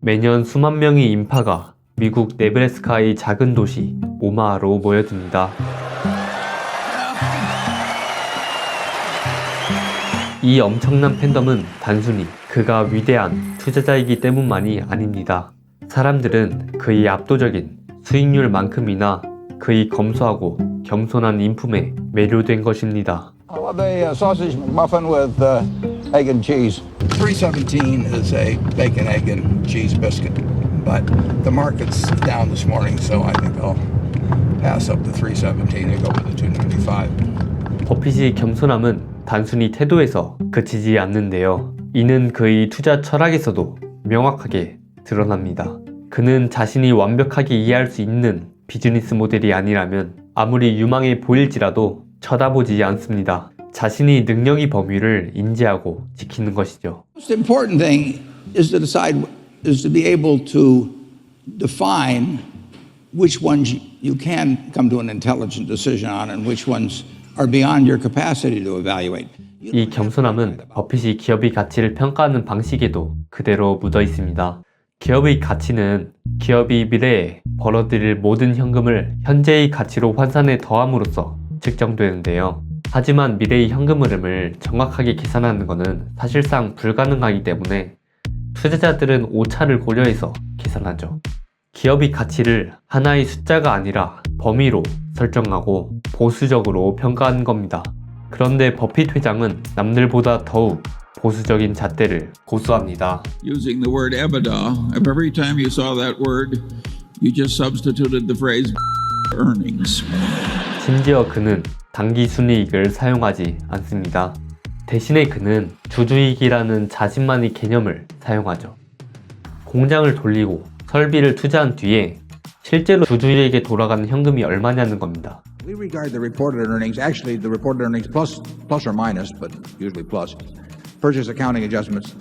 매년 수만 명의 인파가 미국 네브래스카의 작은 도시 오마하로 모여듭니다. 이 엄청난 팬덤은 단순히 그가 위대한 투자자이기 때문만이 아닙니다. 사람들은 그의 압도적인 수익률만큼이나 그의 검소하고 겸손한 인품에 매료된 것입니다. How about a sausage McMuffin with egg and cheese? $3.17 is a bacon, egg, and cheese biscuit, but the market's down this morning, so I think I'll pass up the $3.17 and go with the $2.95. 버핏의 겸손함은 단순히 태도에서 그치지 않는데요. 이는 그의 투자 철학에서도 명확하게 드러납니다. 그는 자신이 완벽하게 이해할 수 있는 비즈니스 모델이 아니라면 아무리 유망해 보일지라도 쳐다보지 않습니다. 자신의 능력의 범위를 인지하고 지키는 것이죠. The most important thing is to be able to define which ones you can come to an intelligent decision on and which ones are beyond your capacity to evaluate. 이 겸손함은 버핏이 기업의 가치를 평가하는 방식에도 그대로 묻어 있습니다. 기업의 가치는 기업이 미래에 벌어들일 모든 현금을 현재의 가치로 환산해 더함으로써 측정되는데요. 하지만 미래의 현금 흐름을 정확하게 계산하는 것은 사실상 불가능하기 때문에 투자자들은 오차를 고려해서 계산하죠. 기업의 가치를 하나의 숫자가 아니라 범위로 설정하고 보수적으로 평가하는 겁니다. 그런데 버핏 회장은 남들보다 더욱 보수적인 잣대를 고수합니다. Using the word EBITDA, if every time you saw that word, you just substituted the phrase earnings. 심지어 그는 단기 순이익을 사용하지 않습니다. 대신에 그는 주주익이라는 자신만의 개념을 사용하죠. 공장을 돌리고 설비를 투자한 뒤에 실제로 주주에게 돌아가는 현금이 얼마냐는 겁니다. We regard the reported earnings, actually the reported earnings plus or minus, but usually plus, purchase accounting adjustments.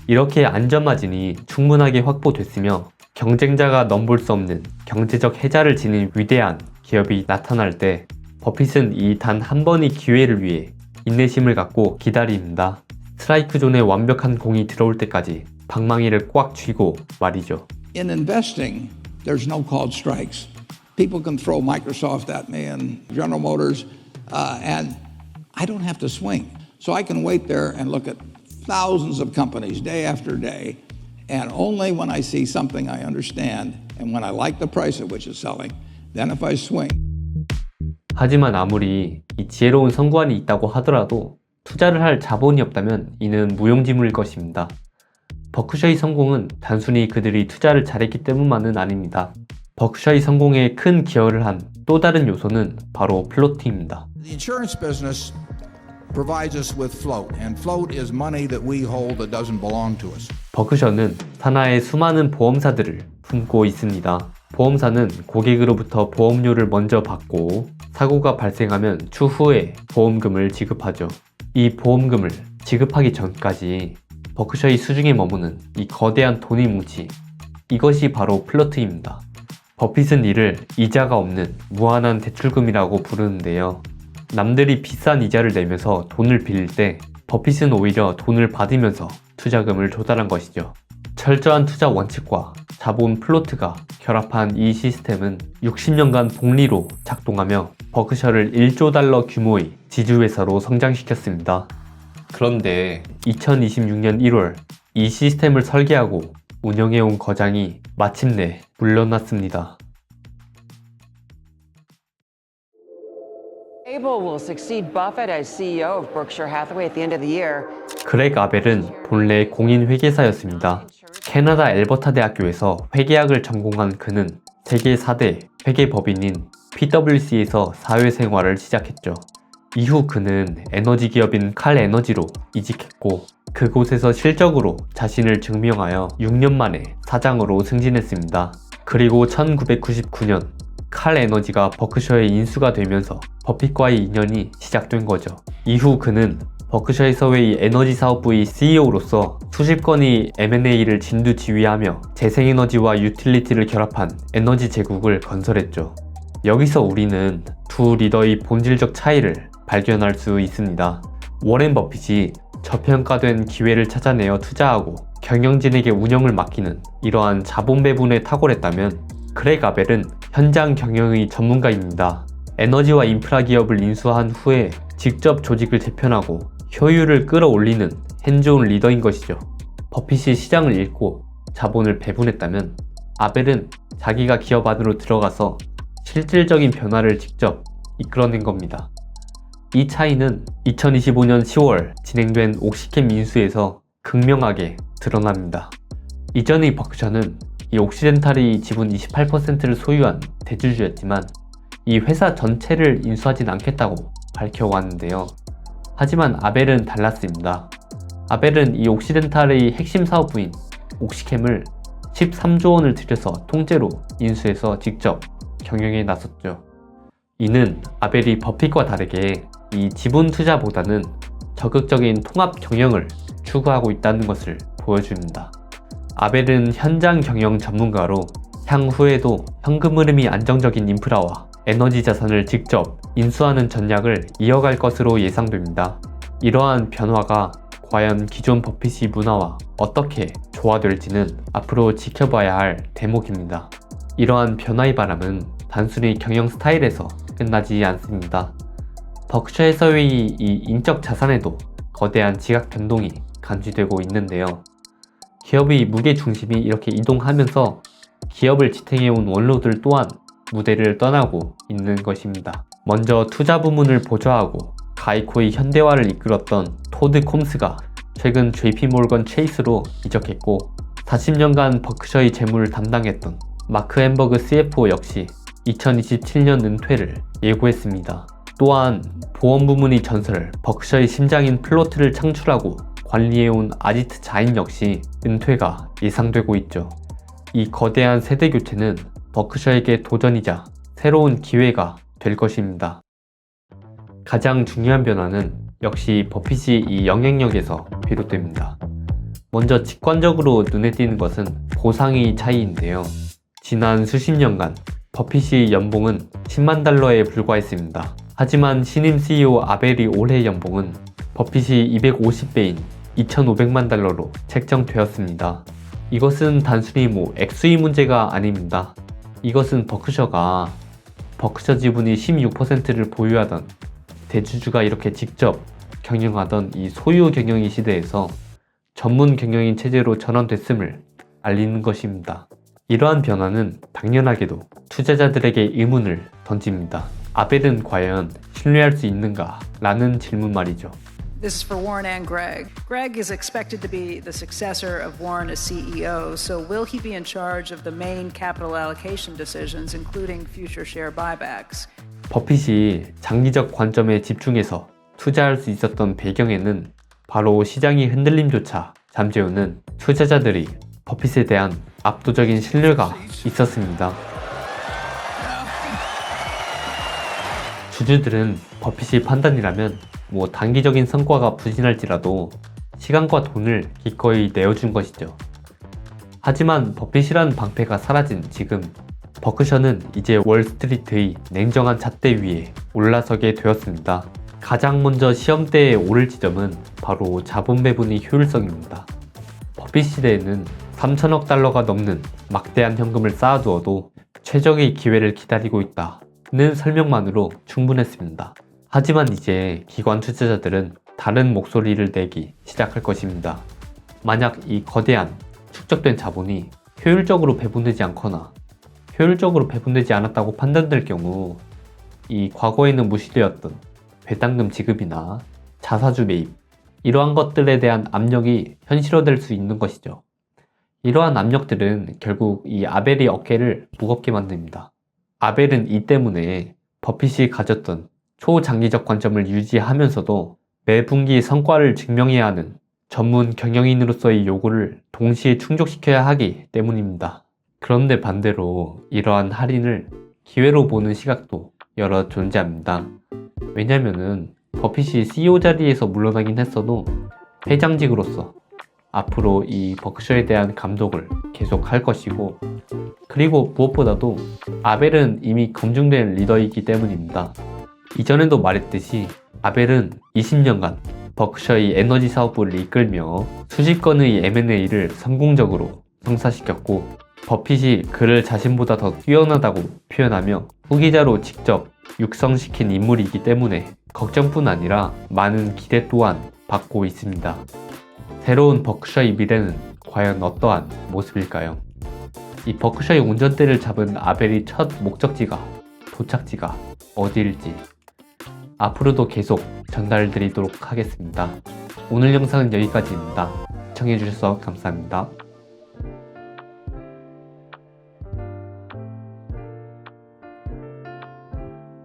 이렇게 안전마진이 충분하게 확보됐으며 경쟁자가 넘볼 수 없는 경제적 해자를 지닌 위대한 기업이 나타날 때 버핏은 이 단 한 번의 기회를 위해 인내심을 갖고 기다립니다. 스트라이크 존에 완벽한 공이 들어올 때까지 방망이를 꽉 쥐고 말이죠. In investing, there's no called strikes. People can throw Microsoft at me and General Motors, and I don't have to swing. So I can wait there and look at thousands of companies day after day, and only when I see something I understand and when I like the price at which it's selling, then if I swing. 하지만 아무리 이 지혜로운 성관이 있다고 하더라도 투자를 할 자본이 없다면 이는 무용지물일 것입니다. 버크셔의 성공은 단순히 그들이 투자를 잘했기 때문만은 아닙니다. 버크셔의 성공에 큰 기여를 한 또 다른 요소는 바로 플로트입니다. The insurance business provides us with float, and float is money that we hold that doesn't belong to us. 버크셔는 산하에 수많은 보험사들을 품고 있습니다. 보험사는 고객으로부터 보험료를 먼저 받고 사고가 발생하면 추후에 보험금을 지급하죠. 이 보험금을 지급하기 전까지 버크셔의 수중에 머무는 이 거대한 돈의 뭉치, 이것이 바로 플로트입니다. 버핏은 이를 이자가 없는 무한한 대출금이라고 부르는데요. 남들이 비싼 이자를 내면서 돈을 빌릴 때 버핏은 오히려 돈을 받으면서 투자금을 조달한 것이죠. 철저한 투자 원칙과 자본 플로트가 결합한 이 시스템은 60년간 복리로 작동하며 버크셔를 1조 달러 규모의 지주회사로 성장시켰습니다. 그런데 2026년 1월 이 시스템을 설계하고 운영해온 거장이 마침내 물러났습니다. Abel will succeed Buffett as CEO of Berkshire Hathaway at the end of the year. 그렉 아벨은 본래 공인 회계사였습니다. 캐나다 엘버타 대학교에서 회계학을 전공한 그는 세계 4대 회계법인인 PwC에서 사회생활을 시작했죠. 이후 그는 에너지 기업인 칼 에너지로 이직했고 그곳에서 실적으로 자신을 증명하여 6년 만에 사장으로 승진했습니다. 그리고 1999년 칼 에너지가 버크셔에 인수가 되면서 버핏과의 인연이 시작된 거죠. 이후 그는 버크셔에서의 에너지 사업부의 CEO로서 수십 건의 M&A를 진두지휘하며 재생에너지와 유틸리티를 결합한 에너지 제국을 건설했죠. 여기서 우리는 두 리더의 본질적 차이를 발견할 수 있습니다. 워렌 버핏이 저평가된 기회를 찾아내어 투자하고 경영진에게 운영을 맡기는 이러한 자본 배분에 탁월했다면 그렉 아벨은 현장 경영의 전문가입니다. 에너지와 인프라 기업을 인수한 후에 직접 조직을 재편하고 효율을 끌어올리는 핸즈온 리더인 것이죠. 버핏이 시장을 읽고 자본을 배분했다면 아벨은 자기가 기업 안으로 들어가서 실질적인 변화를 직접 이끌어낸 겁니다. 이 차이는 2025년 10월 진행된 옥시캠 인수에서 극명하게 드러납니다. 이전의 버크셔는 이 옥시덴탈이 지분 28%를 소유한 대주주였지만 이 회사 전체를 인수하진 않겠다고 밝혀왔는데요. 하지만 아벨은 달랐습니다. 아벨은 이 옥시덴탈의 핵심 사업부인 옥시캠을 13조 원을 들여서 통째로 인수해서 직접 경영에 나섰죠. 이는 아벨이 버핏과 다르게 이 지분 투자보다는 적극적인 통합 경영을 추구하고 있다는 것을 보여줍니다. 아벨은 현장 경영 전문가로 향후에도 현금 흐름이 안정적인 인프라와 에너지 자산을 직접 인수하는 전략을 이어갈 것으로 예상됩니다. 이러한 변화가 과연 기존 버핏의 문화와 어떻게 조화될지는 앞으로 지켜봐야 할 대목입니다. 이러한 변화의 바람은 단순히 경영 스타일에서 끝나지 않습니다. 버크셔에서의 이 인적 자산에도 거대한 지각 변동이 감지되고 있는데요. 기업의 무게 중심이 이렇게 이동하면서 기업을 지탱해온 원로들 또한 무대를 떠나고 있는 것입니다. 먼저 투자 부문을 보좌하고 가이코의 현대화를 이끌었던 토드 콤스가 최근 JP모건 체이스로 이적했고 40년간 버크셔의 재무를 담당했던 마크 햄버그 CFO 역시 2027년 은퇴를 예고했습니다. 또한 보험 부문의 전설 버크셔의 심장인 플로트를 창출하고 관리해온 아지트 자인 역시 은퇴가 예상되고 있죠. 이 거대한 세대 교체는 버크셔에게 도전이자 새로운 기회가 될 것입니다. 가장 중요한 변화는 역시 버핏이 이 영향력에서 비롯됩니다. 먼저 직관적으로 눈에 띄는 것은 보상의 차이인데요. 지난 수십 년간 버핏의 연봉은 10만 달러에 불과했습니다. 하지만 신임 CEO 아벨의 올해 연봉은 버핏이 250배인 2,500만 달러로 책정되었습니다. 이것은 단순히 액수의 문제가 아닙니다. 이것은 버크셔가 버크셔 지분이 16%를 보유하던 대주주가 이렇게 직접 경영하던 이 소유 경영의 시대에서 전문 경영인 체제로 전환됐음을 알리는 것입니다. 이러한 변화는 당연하게도 투자자들에게 의문을 던집니다. 아벨은 과연 신뢰할 수 있는가? 라는 질문 말이죠. This is for Warren and Greg. Greg is expected to be the successor of Warren as CEO, so will he be in charge of the main capital allocation decisions, including future share buybacks? 버핏이 장기적 관점에 집중해서 투자할 수 있었던 배경에는 바로 시장의 흔들림조차 잠재우는 투자자들이 버핏에 대한 압도적인 신뢰가 있었습니다. 주주들은 버핏의 판단이라면 단기적인 성과가 부진할지라도 시간과 돈을 기꺼이 내어준 것이죠. 하지만 버핏이라는 방패가 사라진 지금 버크셔는 이제 월스트리트의 냉정한 잣대 위에 올라서게 되었습니다. 가장 먼저 시험대에 오를 지점은 바로 자본 배분의 효율성입니다. 버핏 시대에는 3천억 달러가 넘는 막대한 현금을 쌓아두어도 최적의 기회를 기다리고 있다는 설명만으로 충분했습니다. 하지만 이제 기관 투자자들은 다른 목소리를 내기 시작할 것입니다. 만약 이 거대한 축적된 자본이 효율적으로 배분되지 않거나 효율적으로 배분되지 않았다고 판단될 경우 이 과거에는 무시되었던 배당금 지급이나 자사주 매입 이러한 것들에 대한 압력이 현실화될 수 있는 것이죠. 이러한 압력들은 결국 이 아벨의 어깨를 무겁게 만듭니다. 아벨은 이 때문에 버핏이 가졌던 초장기적 관점을 유지하면서도 매 분기 성과를 증명해야 하는 전문 경영인으로서의 요구를 동시에 충족시켜야 하기 때문입니다. 그런데 반대로 이러한 할인을 기회로 보는 시각도 여러 존재합니다. 왜냐면은 버핏이 CEO 자리에서 물러나긴 했어도 회장직으로서 앞으로 이 버크셔에 대한 감독을 계속 할 것이고, 그리고 무엇보다도 아벨은 이미 검증된 리더이기 때문입니다. 이전에도 말했듯이 아벨은 20년간 버크셔의 에너지 사업부를 이끌며 수십 건의 M&A를 성공적으로 성사시켰고, 버핏이 그를 자신보다 더 뛰어나다고 표현하며 후기자로 직접 육성시킨 인물이기 때문에 걱정뿐 아니라 많은 기대 또한 받고 있습니다. 새로운 버크셔의 미래는 과연 어떠한 모습일까요? 이 버크셔의 운전대를 잡은 아벨의 첫 목적지가, 도착지가 어디일지 앞으로도 계속 전달드리도록 하겠습니다. 오늘 영상은 여기까지입니다. 시청해주셔서 감사합니다.